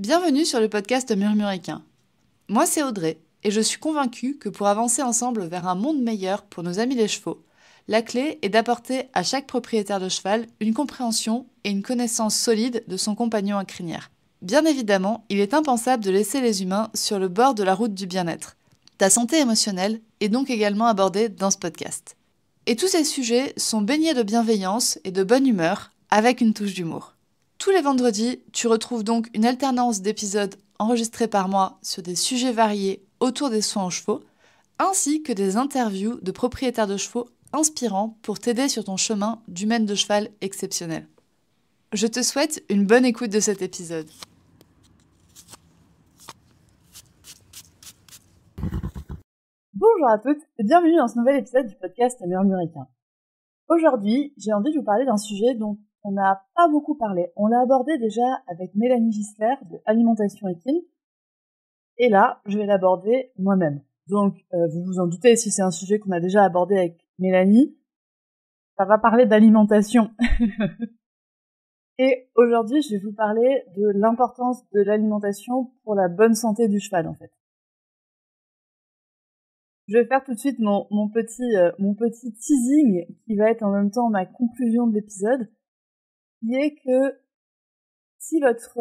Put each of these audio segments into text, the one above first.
Bienvenue sur le podcast Murmuricain. Moi c'est Audrey et je suis convaincue que pour avancer ensemble vers un monde meilleur pour nos amis les chevaux, la clé est d'apporter à chaque propriétaire de cheval une compréhension et une connaissance solide de son compagnon à crinière. Bien évidemment, il est impensable de laisser les humains sur le bord de la route du bien-être. Ta santé émotionnelle est donc également abordée dans ce podcast. Et tous ces sujets sont baignés de bienveillance et de bonne humeur avec une touche d'humour. Tous les vendredis, tu retrouves donc une alternance d'épisodes enregistrés par moi sur des sujets variés autour des soins aux chevaux, ainsi que des interviews de propriétaires de chevaux inspirants pour t'aider sur ton chemin d'humaine de cheval exceptionnel. Je te souhaite une bonne écoute de cet épisode. Bonjour à toutes et bienvenue dans ce nouvel épisode du podcast Murmuricain. Aujourd'hui, j'ai envie de vous parler d'un sujet dont on n'a pas beaucoup parlé. On l'a abordé déjà avec Mélanie Gisler de Alimentation Équine. Et là, je vais l'aborder moi-même. Donc, vous vous en doutez, si c'est un sujet qu'on a déjà abordé avec Mélanie, ça va parler d'alimentation. Et aujourd'hui, je vais vous parler de l'importance de l'alimentation pour la bonne santé du cheval, en fait. Je vais faire tout de suite mon petit teasing qui va être en même temps ma conclusion de l'épisode, qui est que si votre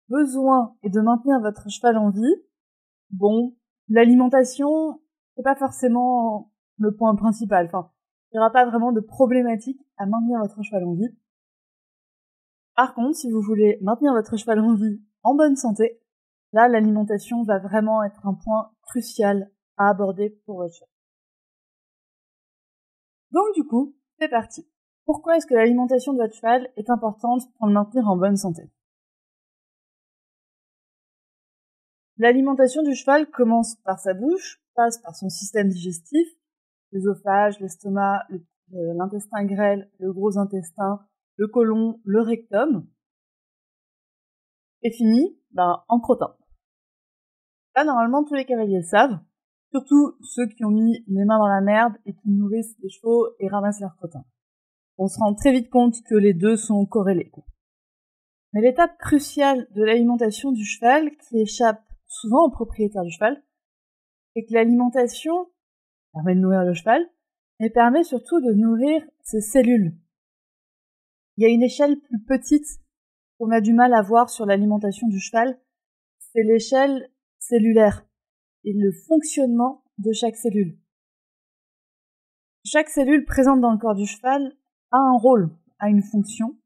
besoin est de maintenir votre cheval en vie, bon, l'alimentation, c'est pas forcément le point principal. Enfin, il n'y aura pas vraiment de problématique à maintenir votre cheval en vie. Par contre, si vous voulez maintenir votre cheval en vie en bonne santé, là, l'alimentation va vraiment être un point crucial à aborder pour votre cheval. Donc du coup, c'est parti. Pourquoi est-ce que l'alimentation de votre cheval est importante pour le maintenir en bonne santé ? L'alimentation du cheval commence par sa bouche, passe par son système digestif, l'œsophage, l'estomac, l'intestin grêle, le gros intestin, le côlon, le rectum, et finit en crottin. Là, normalement, tous les cavaliers savent, surtout ceux qui ont mis les mains dans la merde et qui nourrissent les chevaux et ramassent leur crottin. On se rend très vite compte que les deux sont corrélés. Mais l'étape cruciale de l'alimentation du cheval, qui échappe souvent aux propriétaires du cheval, c'est que l'alimentation permet de nourrir le cheval, mais permet surtout de nourrir ses cellules. Il y a une échelle plus petite qu'on a du mal à voir sur l'alimentation du cheval, c'est l'échelle cellulaire et le fonctionnement de chaque cellule. Chaque cellule présente dans le corps du cheval a un rôle, a une fonction,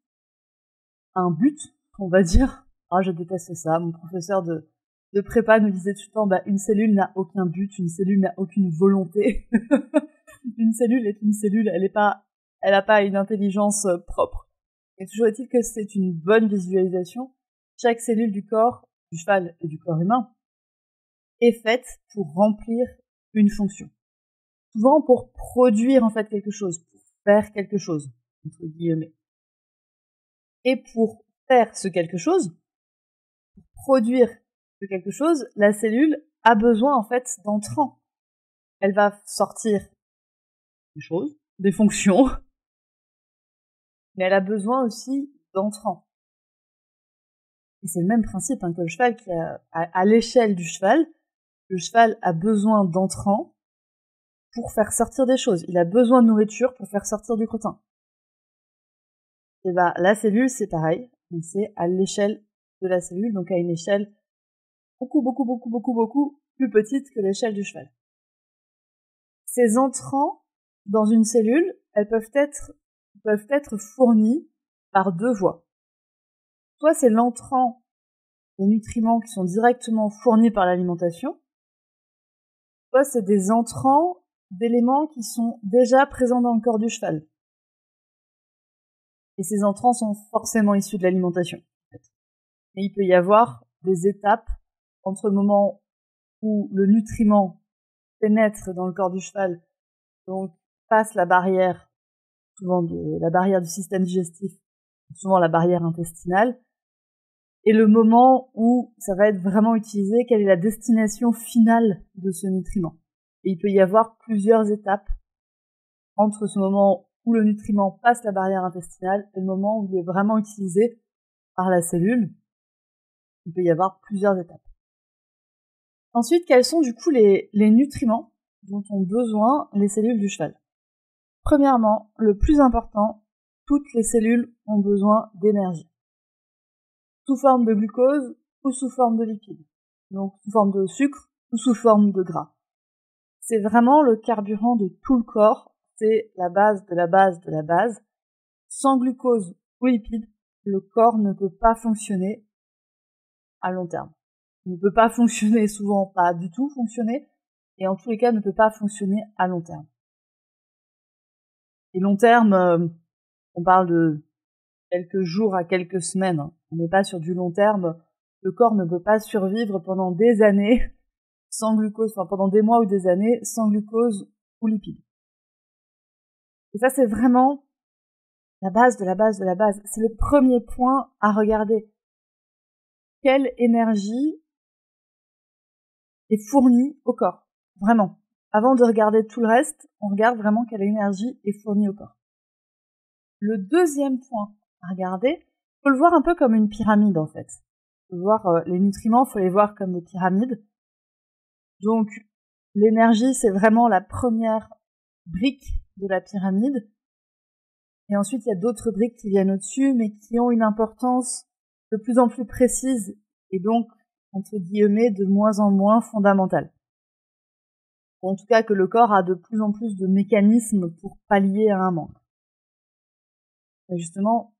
a un but, on va dire. Ah, je déteste ça, mon professeur de prépa nous disait tout le temps, une cellule n'a aucun but, une cellule n'a aucune volonté. Une cellule est une cellule, elle n'a pas une intelligence propre. Et toujours est-il que c'est une bonne visualisation. Chaque cellule du corps, du cheval et du corps humain, est faite pour remplir une fonction. Souvent pour produire en fait quelque chose, pour faire quelque chose, entre guillemets. Et pour faire ce quelque chose, pour produire ce quelque chose, la cellule a besoin en fait d'entrants. Elle va sortir des choses, des fonctions, mais elle a besoin aussi d'entrants. Et c'est le même principe que le cheval qui à l'échelle du cheval, le cheval a besoin d'entrants pour faire sortir des choses. Il a besoin de nourriture pour faire sortir du crottin. Et la cellule c'est pareil, mais c'est à l'échelle de la cellule, donc à une échelle beaucoup plus petite que l'échelle du cheval. Ces entrants dans une cellule, elles peuvent être fournis par deux voies. Soit c'est l'entrant des nutriments qui sont directement fournis par l'alimentation, soit c'est des entrants d'éléments qui sont déjà présents dans le corps du cheval. Et ces entrants sont forcément issus de l'alimentation. En fait. Et il peut y avoir des étapes entre le moment où le nutriment pénètre dans le corps du cheval, donc passe la barrière, souvent la barrière du système digestif, souvent la barrière intestinale, et le moment où ça va être vraiment utilisé, quelle est la destination finale de ce nutriment. Et il peut y avoir plusieurs étapes entre ce moment où le nutriment passe la barrière intestinale et le moment où il est vraiment utilisé par la cellule. Il peut y avoir plusieurs étapes. Ensuite, quels sont du coup les nutriments dont ont besoin les cellules du cheval? Premièrement, le plus important, toutes les cellules ont besoin d'énergie. Sous forme de glucose ou sous forme de lipides. Donc sous forme de sucre ou sous forme de gras. C'est vraiment le carburant de tout le corps, c'est la base de la base de la base. Sans glucose ou lipides, le corps ne peut pas fonctionner à long terme. Il ne peut pas fonctionner, souvent pas du tout fonctionner, et en tous les cas ne peut pas fonctionner à long terme. Et long terme, on parle de quelques jours à quelques semaines, hein. On n'est pas sur du long terme. Le corps ne peut pas survivre pendant des années sans glucose, enfin pendant des mois ou des années sans glucose ou lipides. Et ça, c'est vraiment la base de la base de la base. C'est le premier point à regarder. Quelle énergie est fournie au corps? Vraiment. Avant de regarder tout le reste, on regarde vraiment quelle énergie est fournie au corps. Le deuxième point à regarder, faut le voir un peu comme une pyramide en fait. Faut voir les nutriments, faut les voir comme des pyramides. Donc l'énergie, c'est vraiment la première brique de la pyramide. Et ensuite, il y a d'autres briques qui viennent au-dessus, mais qui ont une importance de plus en plus précise et donc, entre guillemets, de moins en moins fondamentale. Ou en tout cas, que le corps a de plus en plus de mécanismes pour pallier à un manque. Et justement,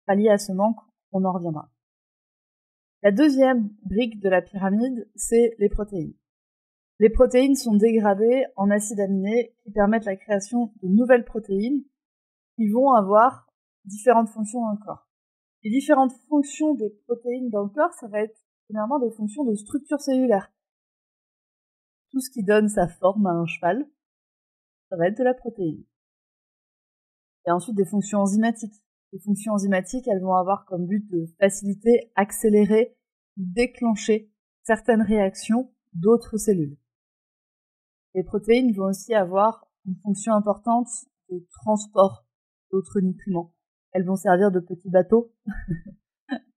pallier à ce manque, on en reviendra. La deuxième brique de la pyramide, c'est les protéines. Les protéines sont dégradées en acides aminés qui permettent la création de nouvelles protéines qui vont avoir différentes fonctions dans le corps. Les différentes fonctions des protéines dans le corps, ça va être généralement des fonctions de structure cellulaire. Tout ce qui donne sa forme à un cheval, ça va être de la protéine. Et ensuite des fonctions enzymatiques. Les fonctions enzymatiques, elles vont avoir comme but de faciliter, accélérer, déclencher certaines réactions d'autres cellules. Les protéines vont aussi avoir une fonction importante de transport d'autres nutriments. Elles vont servir de petits bateaux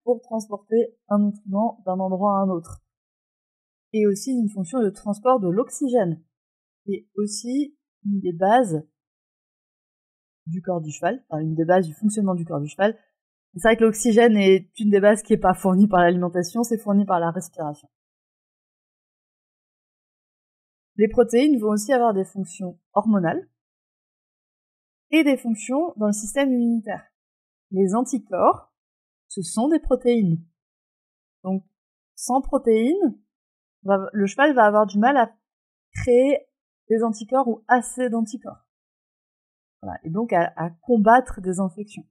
pour transporter un nutriment d'un endroit à un autre. Et aussi une fonction de transport de l'oxygène, qui est aussi une des bases du corps du cheval, enfin une des bases du fonctionnement du corps du cheval. C'est vrai que l'oxygène est une des bases qui n'est pas fournie par l'alimentation, c'est fourni par la respiration. Les protéines vont aussi avoir des fonctions hormonales et des fonctions dans le système immunitaire. Les anticorps, ce sont des protéines. Donc, sans protéines, le cheval va avoir du mal à créer des anticorps ou assez d'anticorps. Voilà, et donc à combattre des infections.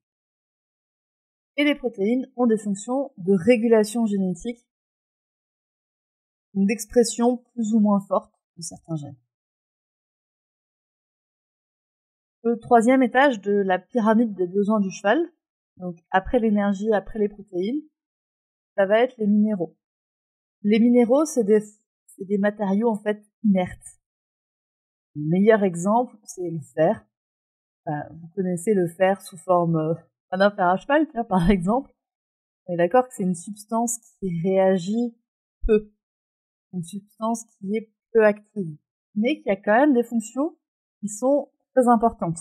Et les protéines ont des fonctions de régulation génétique, d'expression plus ou moins forte de certains gènes. Le troisième étage de la pyramide des besoins du cheval, donc après l'énergie, après les protéines, ça va être les minéraux. Les minéraux, c'est des matériaux en fait inertes. Le meilleur exemple, c'est le fer. Vous connaissez le fer sous forme d'un fer à cheval, par exemple. On est d'accord que c'est une substance qui réagit peu. Une substance qui est peu active. Mais qui a quand même des fonctions qui sont très importantes.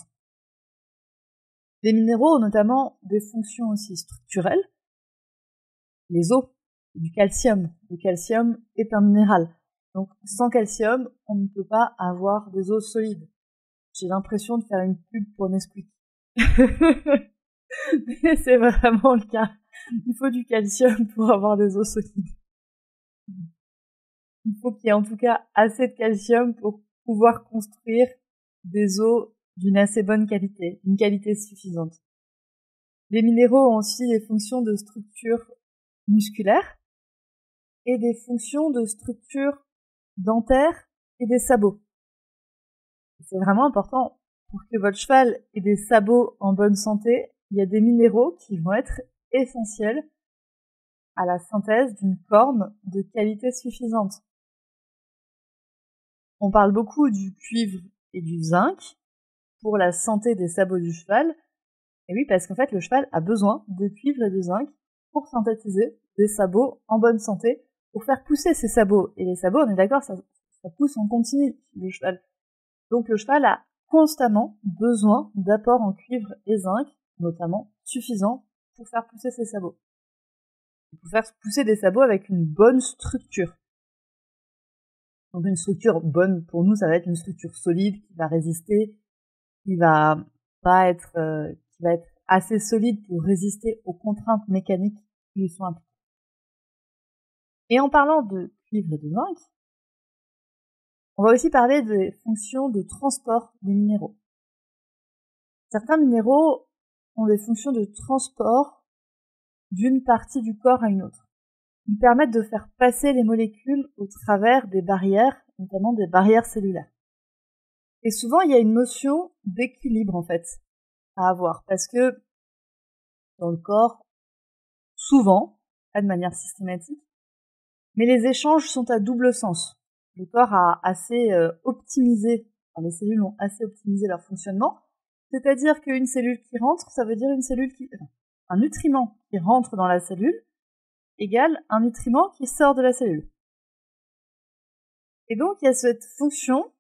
Les minéraux ont notamment des fonctions aussi structurelles. Les os, du calcium. Le calcium est un minéral. Donc sans calcium, on ne peut pas avoir des os solides. J'ai l'impression de faire une pub pour Nesquik. Mais c'est vraiment le cas. Il faut du calcium pour avoir des os solides. Il faut qu'il y ait en tout cas assez de calcium pour pouvoir construire des os d'une assez bonne qualité, une qualité suffisante. Les minéraux ont aussi des fonctions de structure musculaire et des fonctions de structure dentaire et des sabots. C'est vraiment important. Pour que votre cheval ait des sabots en bonne santé, il y a des minéraux qui vont être essentiels à la synthèse d'une corne de qualité suffisante. On parle beaucoup du cuivre et du zinc pour la santé des sabots du cheval. Et oui, parce qu'en fait, le cheval a besoin de cuivre et de zinc pour synthétiser des sabots en bonne santé pour faire pousser ses sabots. Et les sabots, on est d'accord, ça pousse en continu, le cheval. Donc le cheval a constamment besoin d'apports en cuivre et zinc, notamment, suffisants pour faire pousser ses sabots. Pour faire pousser des sabots avec une bonne structure. Donc une structure bonne, pour nous, ça va être une structure solide, qui va résister, qui va être assez solide pour résister aux contraintes mécaniques qui lui sont imposées. Et en parlant de cuivre et de zinc, on va aussi parler des fonctions de transport des minéraux. Certains minéraux ont des fonctions de transport d'une partie du corps à une autre. Ils permettent de faire passer les molécules au travers des barrières, notamment des barrières cellulaires. Et souvent, il y a une notion d'équilibre, en fait, à avoir. Parce que dans le corps, souvent, pas de manière systématique, mais les échanges sont à double sens. Le corps a assez optimisé, enfin, les cellules ont assez optimisé leur fonctionnement, c'est-à-dire qu'une cellule qui rentre, ça veut dire un nutriment qui rentre dans la cellule égale un nutriment qui sort de la cellule. Et donc, il y a cette fonction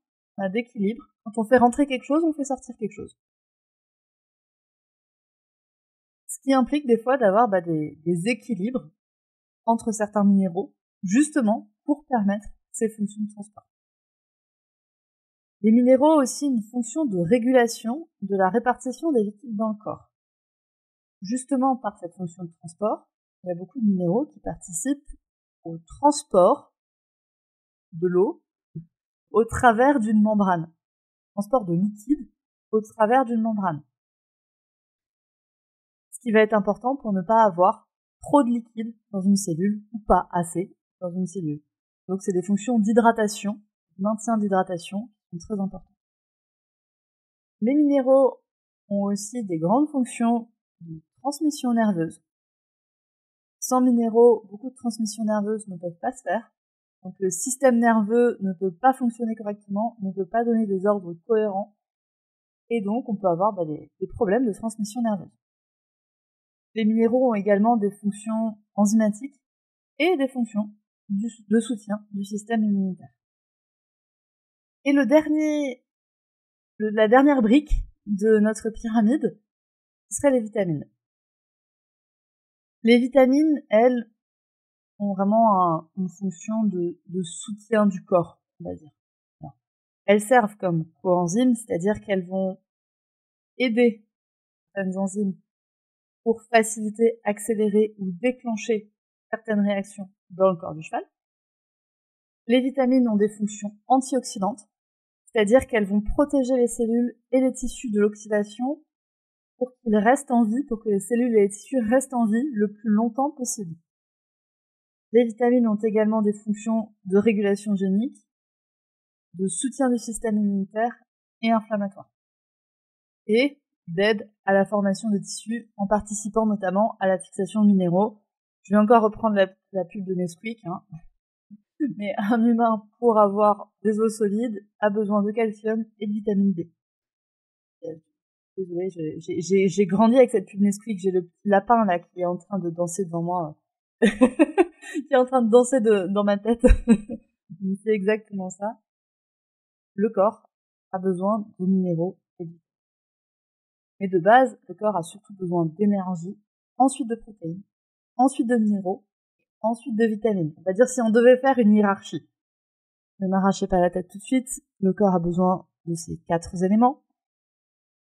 d'équilibre. Quand on fait rentrer quelque chose, on fait sortir quelque chose. Ce qui implique des fois d'avoir des équilibres entre certains minéraux, justement pour permettre ces fonctions de transport. Les minéraux ont aussi une fonction de régulation de la répartition des liquides dans le corps. Justement par cette fonction de transport, il y a beaucoup de minéraux qui participent au transport de l'eau au travers d'une membrane. Transport de liquide au travers d'une membrane. Ce qui va être important pour ne pas avoir trop de liquide dans une cellule ou pas assez dans une cellule. Donc c'est des fonctions d'hydratation, maintien d'hydratation qui sont très importantes. Les minéraux ont aussi des grandes fonctions de transmission nerveuse. Sans minéraux, beaucoup de transmissions nerveuses ne peuvent pas se faire. Donc le système nerveux ne peut pas fonctionner correctement, ne peut pas donner des ordres cohérents. Et donc on peut avoir des problèmes de transmission nerveuse. Les minéraux ont également des fonctions enzymatiques et des fonctions de soutien du système immunitaire. Et la dernière brique de notre pyramide, ce serait les vitamines. Les vitamines, elles, ont vraiment une fonction de soutien du corps, on va dire. Alors, elles servent comme coenzymes, c'est-à-dire qu'elles vont aider certaines enzymes pour faciliter, accélérer ou déclencher certaines réactions dans le corps du cheval. Les vitamines ont des fonctions antioxydantes, c'est-à-dire qu'elles vont protéger les cellules et les tissus de l'oxydation pour qu'ils restent en vie, pour que les cellules et les tissus restent en vie le plus longtemps possible. Les vitamines ont également des fonctions de régulation génique, de soutien du système immunitaire et inflammatoire, et d'aide à la formation de tissus en participant notamment à la fixation de minéraux. Je vais encore reprendre la pub de Nesquik, mais un humain, pour avoir des os solides, a besoin de calcium et de vitamine D. Désolée, j'ai grandi avec cette pub Nesquik, j'ai le petit lapin là qui est en train de danser devant moi, qui est en train de danser dans ma tête. C'est exactement ça. Le corps a besoin de minéraux et de vitamines. Mais de base, le corps a surtout besoin d'énergie, ensuite de protéines, ensuite de minéraux, ensuite de vitamines. On va dire si on devait faire une hiérarchie. Ne m'arrachez pas la tête tout de suite, le corps a besoin de ces 4 éléments.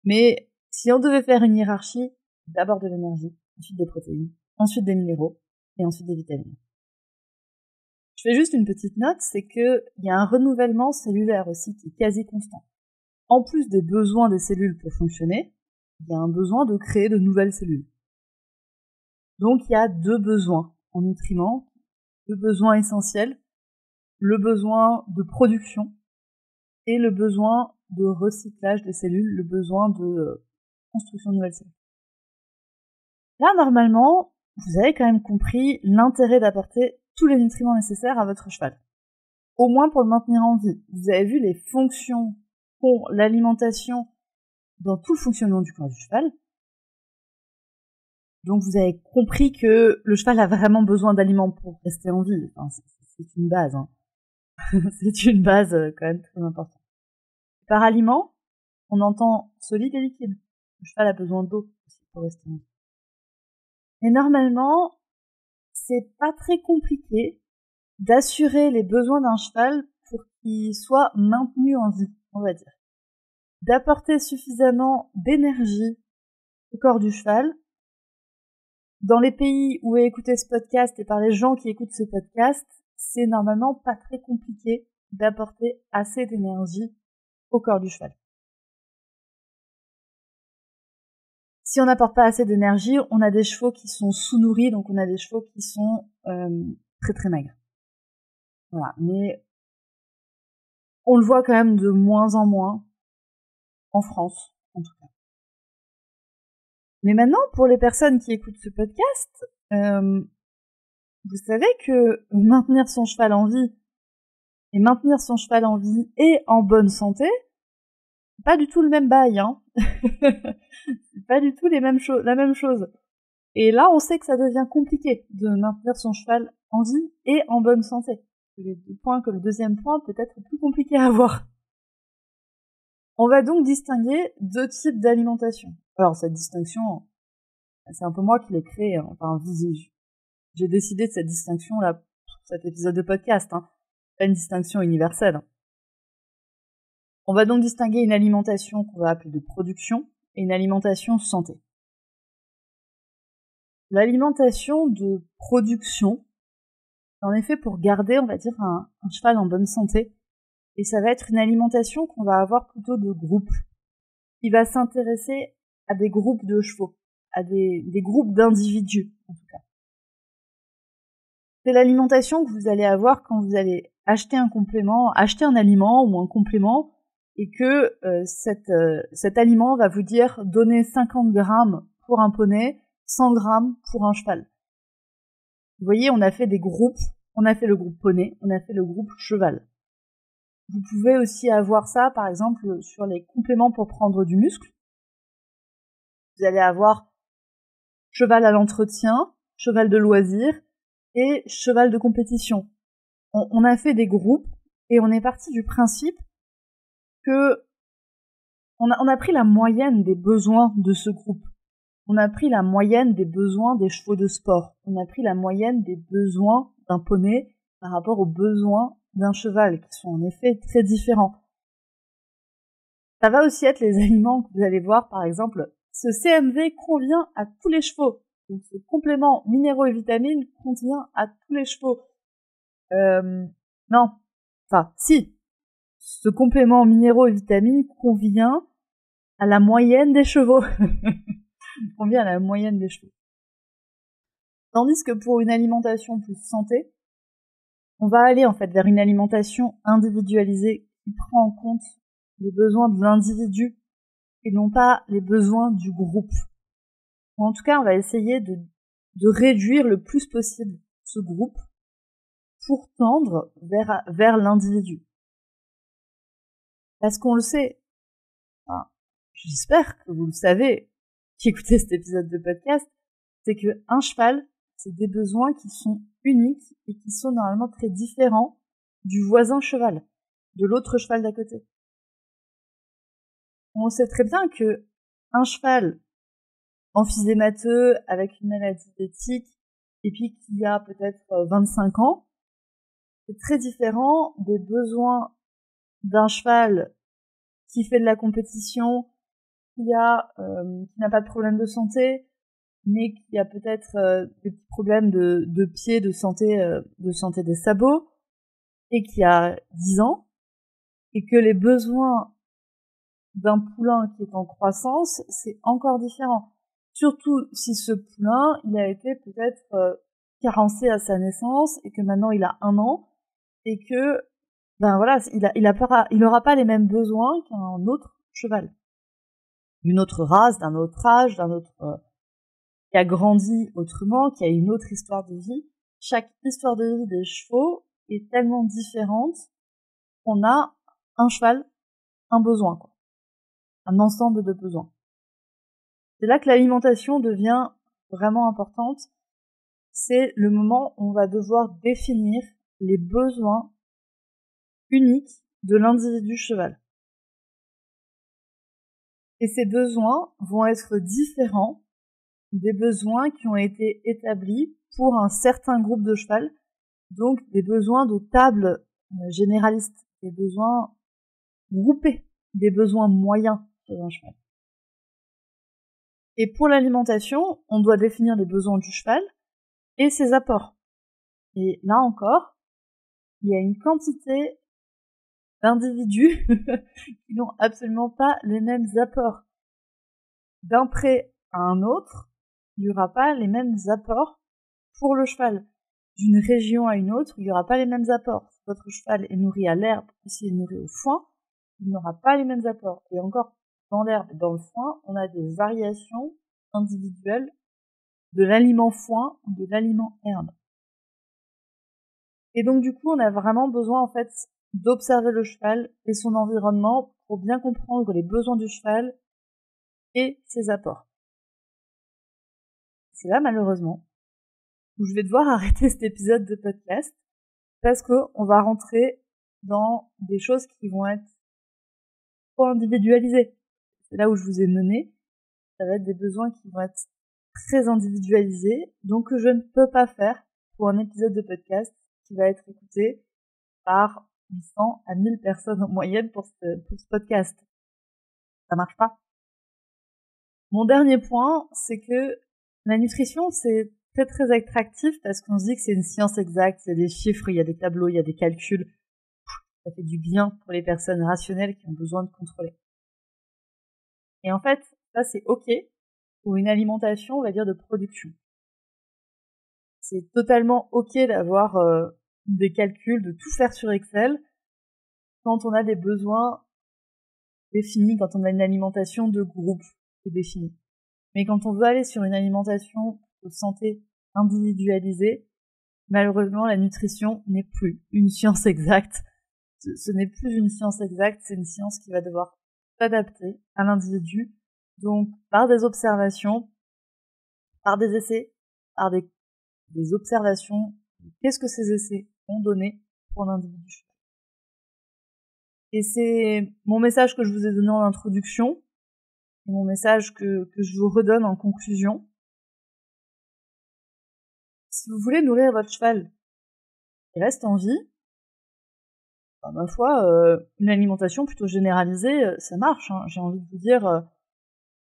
Mais si on devait faire une hiérarchie, d'abord de l'énergie, ensuite des protéines, ensuite des minéraux et ensuite des vitamines. Je fais juste une petite note, c'est qu'il y a un renouvellement cellulaire aussi qui est quasi constant. En plus des besoins des cellules pour fonctionner, il y a un besoin de créer de nouvelles cellules. Donc il y a 2 besoins en nutriments, 2 besoins essentiels, le besoin de production et le besoin de recyclage des cellules, le besoin de construction de nouvelles cellules. Là, normalement, vous avez quand même compris l'intérêt d'apporter tous les nutriments nécessaires à votre cheval. Au moins pour le maintenir en vie. Vous avez vu les fonctions qu'ont l'alimentation dans tout le fonctionnement du corps du cheval. Donc vous avez compris que le cheval a vraiment besoin d'aliments pour rester en vie. Enfin, c'est une base, hein. C'est une base quand même très importante. Par aliment, on entend solide et liquide. Le cheval a besoin d'eau aussi pour rester en vie. Mais normalement, c'est pas très compliqué d'assurer les besoins d'un cheval pour qu'il soit maintenu en vie, on va dire. D'apporter suffisamment d'énergie au corps du cheval. Dans les pays où est écouté ce podcast et par les gens qui écoutent ce podcast, c'est normalement pas très compliqué d'apporter assez d'énergie au corps du cheval. Si on n'apporte pas assez d'énergie, on a des chevaux qui sont sous-nourris, donc on a des chevaux qui sont très très maigres. Voilà, mais on le voit quand même de moins en moins en France, en tout cas. Mais maintenant, pour les personnes qui écoutent ce podcast, vous savez que maintenir son cheval en vie et en bonne santé, c'est pas du tout le même bail, hein. C'est pas du tout la même chose. Et là, on sait que ça devient compliqué de maintenir son cheval en vie et en bonne santé. Le deuxième point peut être plus compliqué à avoir. On va donc distinguer deux types d'alimentation. Alors, cette distinction, c'est un peu moi qui l'ai créée, hein. Enfin, j'ai décidé de cette distinction-là pour cet épisode de podcast, hein. Pas une distinction universelle. On va donc distinguer une alimentation qu'on va appeler de production et une alimentation santé. L'alimentation de production, c'est en effet pour garder, on va dire, un cheval en bonne santé. Et ça va être une alimentation qu'on va avoir plutôt de groupe, qui va s'intéresser à des groupes de chevaux, à des groupes d'individus, en tout cas. C'est l'alimentation que vous allez avoir quand vous allez acheter un aliment ou un complément, et que cet aliment va vous dire donner 50 grammes pour un poney, 100 grammes pour un cheval. Vous voyez, on a fait des groupes, on a fait le groupe poney, on a fait le groupe cheval. Vous pouvez aussi avoir ça, par exemple, sur les compléments pour prendre du muscle. Vous allez avoir cheval à l'entretien, cheval de loisir et cheval de compétition. On a fait des groupes et on est parti du principe que on a pris la moyenne des besoins de ce groupe. On a pris la moyenne des besoins des chevaux de sport. On a pris la moyenne des besoins d'un poney par rapport aux besoins d'un cheval, qui sont en effet très différents. Ça va aussi être les aliments que vous allez voir, par exemple, ce CMV convient à tous les chevaux. Donc ce complément minéraux et vitamines convient à tous les chevaux. Non. Enfin, si. Ce complément minéraux et vitamines convient à la moyenne des chevaux. Convient à la moyenne des chevaux. Tandis que pour une alimentation plus santé, on va aller en fait vers une alimentation individualisée qui prend en compte les besoins de l'individu et non pas les besoins du groupe. En tout cas, on va essayer de réduire le plus possible ce groupe pour tendre vers l'individu. Parce qu'on le sait, enfin, j'espère que vous le savez, qui écoutez cet épisode de podcast, c'est que un cheval, c'est des besoins qui sont uniques et qui sont normalement très différents du voisin cheval, de l'autre cheval d'à côté. On sait très bien que un cheval emphysémateux avec une maladie d'éthique et puis qui a peut-être 25 ans, c'est très différent des besoins d'un cheval qui fait de la compétition, qui n'a pas de problème de santé, mais qui a peut-être des petits problèmes de pied, de santé des sabots, et qui a 10 ans, et que les besoins d'un poulain qui est en croissance, c'est encore différent. Surtout si ce poulain, il a été peut-être carencé à sa naissance, et que maintenant il a 1 an, et que, ben voilà, il aura pas les mêmes besoins qu'un autre cheval. D'une autre race, d'un autre âge, qui a grandi autrement, qui a une autre histoire de vie. Chaque histoire de vie des chevaux est tellement différente qu'on a un cheval, un besoin, quoi. Un ensemble de besoins. C'est là que l'alimentation devient vraiment importante, c'est le moment où on va devoir définir les besoins uniques de l'individu cheval. Et ces besoins vont être différents des besoins qui ont été établis pour un certain groupe de cheval, donc des besoins de table généraliste, des besoins groupés, des besoins moyens chez un cheval. Et pour l'alimentation, on doit définir les besoins du cheval et ses apports. Et là encore, il y a une quantité d'individus qui n'ont absolument pas les mêmes apports. D'un pré à un autre, il n'y aura pas les mêmes apports pour le cheval. D'une région à une autre, il n'y aura pas les mêmes apports. Si votre cheval est nourri à l'herbe ou s'il est nourri au foin, il n'aura pas les mêmes apports. Et encore, dans l'herbe et dans le foin, on a des variations individuelles de l'aliment foin ou de l'aliment herbe. Et donc du coup, on a vraiment besoin en fait d'observer le cheval et son environnement pour bien comprendre les besoins du cheval et ses apports. C'est là, malheureusement, où je vais devoir arrêter cet épisode de podcast parce qu'on va rentrer dans des choses qui vont être trop individualisées. C'est là où je vous ai mené. Ça va être des besoins qui vont être très individualisés, donc que je ne peux pas faire pour un épisode de podcast qui va être écouté par 800 à 1000 personnes en moyenne pour ce podcast. Ça marche pas. Mon dernier point, c'est que la nutrition, c'est très très attractif parce qu'on se dit que c'est une science exacte, il y a des chiffres, il y a des tableaux, il y a des calculs. Ça fait du bien pour les personnes rationnelles qui ont besoin de contrôler. Et en fait, ça c'est ok pour une alimentation, on va dire, de production. C'est totalement ok d'avoir des calculs, de tout faire sur Excel quand on a des besoins définis, quand on a une alimentation de groupe qui est définie. Mais quand on veut aller sur une alimentation de santé individualisée, malheureusement, la nutrition n'est plus une science exacte. Ce n'est plus une science exacte, c'est une science qui va devoir s'adapter à l'individu, donc par des observations, par des essais, par des observations. Qu'est-ce que ces essais ont donné pour l'individu? Et c'est mon message que je vous ai donné en introduction, et mon message que je vous redonne en conclusion. Si vous voulez nourrir votre cheval qui reste en vie, ma foi, une alimentation plutôt généralisée, ça marche. Hein. J'ai envie de vous dire,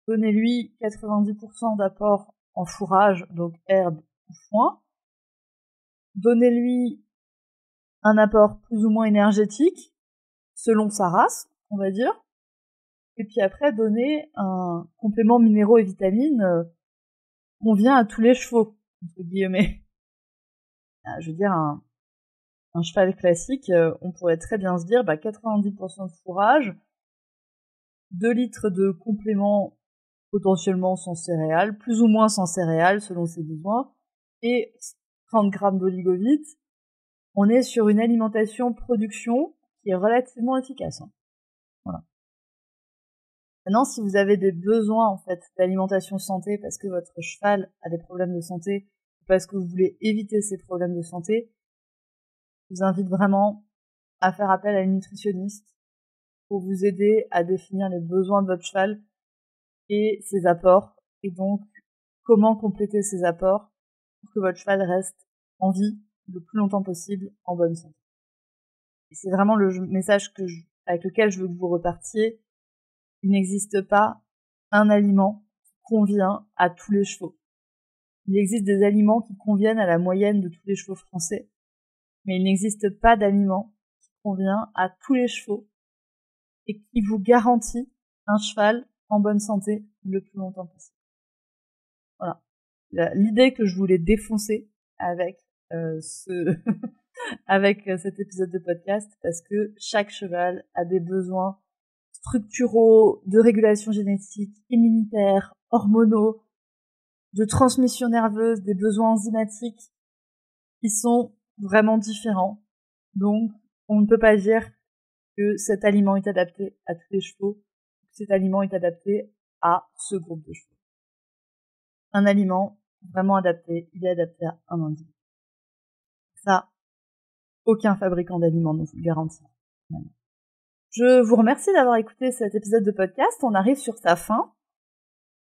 donnez-lui 90% d'apport en fourrage, donc herbe ou foin. Donnez-lui un apport plus ou moins énergétique, selon sa race, on va dire. Et puis après, donnez un complément minéraux et vitamines convient à tous les chevaux, entre guillemets. Je veux dire, un cheval classique, on pourrait très bien se dire 90% de fourrage, 2 litres de compléments potentiellement sans céréales, plus ou moins sans céréales selon ses besoins, et 30 grammes d'oligovite. On est sur une alimentation production qui est relativement efficace. Hein. Voilà. Maintenant, si vous avez des besoins en fait d'alimentation santé parce que votre cheval a des problèmes de santé, ou parce que vous voulez éviter ces problèmes de santé, je vous invite vraiment à faire appel à une nutritionniste pour vous aider à définir les besoins de votre cheval et ses apports, et donc comment compléter ces apports pour que votre cheval reste en vie le plus longtemps possible en bonne santé. Et c'est vraiment le message avec lequel je veux que vous repartiez. Il n'existe pas un aliment qui convient à tous les chevaux. Il existe des aliments qui conviennent à la moyenne de tous les chevaux français, mais il n'existe pas d'aliment qui convient à tous les chevaux et qui vous garantit un cheval en bonne santé le plus longtemps possible. Voilà. L'idée que je voulais défoncer avec avec cet épisode de podcast, parce que chaque cheval a des besoins structuraux, de régulation génétique, immunitaire, hormonaux, de transmission nerveuse, des besoins enzymatiques qui sont vraiment différents. Donc, on ne peut pas dire que cet aliment est adapté à tous les chevaux, que cet aliment est adapté à ce groupe de chevaux. Un aliment vraiment adapté. Il est adapté à un individu. Ça, aucun fabricant d'aliments ne vous le garantit. Je vous remercie d'avoir écouté cet épisode de podcast. On arrive sur sa fin.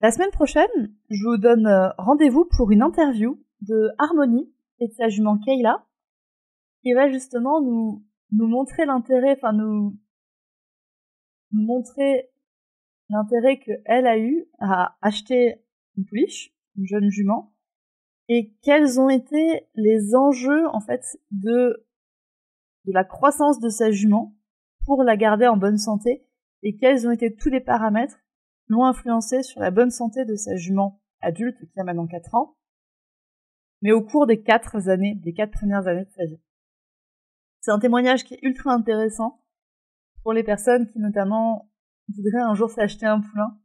La semaine prochaine, je vous donne rendez-vous pour une interview de Harmonie et de sa jument Kayla, qui va justement nous montrer l'intérêt, nous montrer l'intérêt qu'elle a eu à acheter une pouliche, une jeune jument, et quels ont été les enjeux, en fait, de la croissance de sa jument pour la garder en bonne santé, et quels ont été tous les paramètres qui l'ont influencé sur la bonne santé de sa jument adulte, qui a maintenant 4 ans, mais au cours des 4 premières années de sa vie. C'est un témoignage qui est ultra intéressant pour les personnes qui, notamment, voudraient un jour s'acheter un poulain,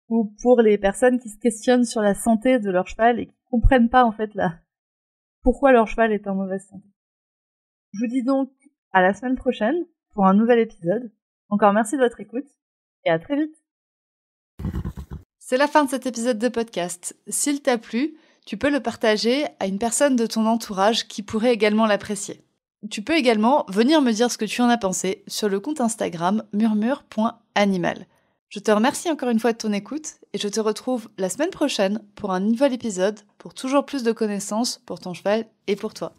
ou pour les personnes qui se questionnent sur la santé de leur cheval et qui comprennent pas, en fait, pourquoi leur cheval est en mauvaise santé. Je vous dis donc à la semaine prochaine pour un nouvel épisode. Encore merci de votre écoute et à très vite. C'est la fin de cet épisode de podcast. S'il t'a plu, tu peux le partager à une personne de ton entourage qui pourrait également l'apprécier. Tu peux également venir me dire ce que tu en as pensé sur le compte Instagram murmure.animal. Je te remercie encore une fois de ton écoute et je te retrouve la semaine prochaine pour un nouvel épisode pour toujours plus de connaissances pour ton cheval et pour toi.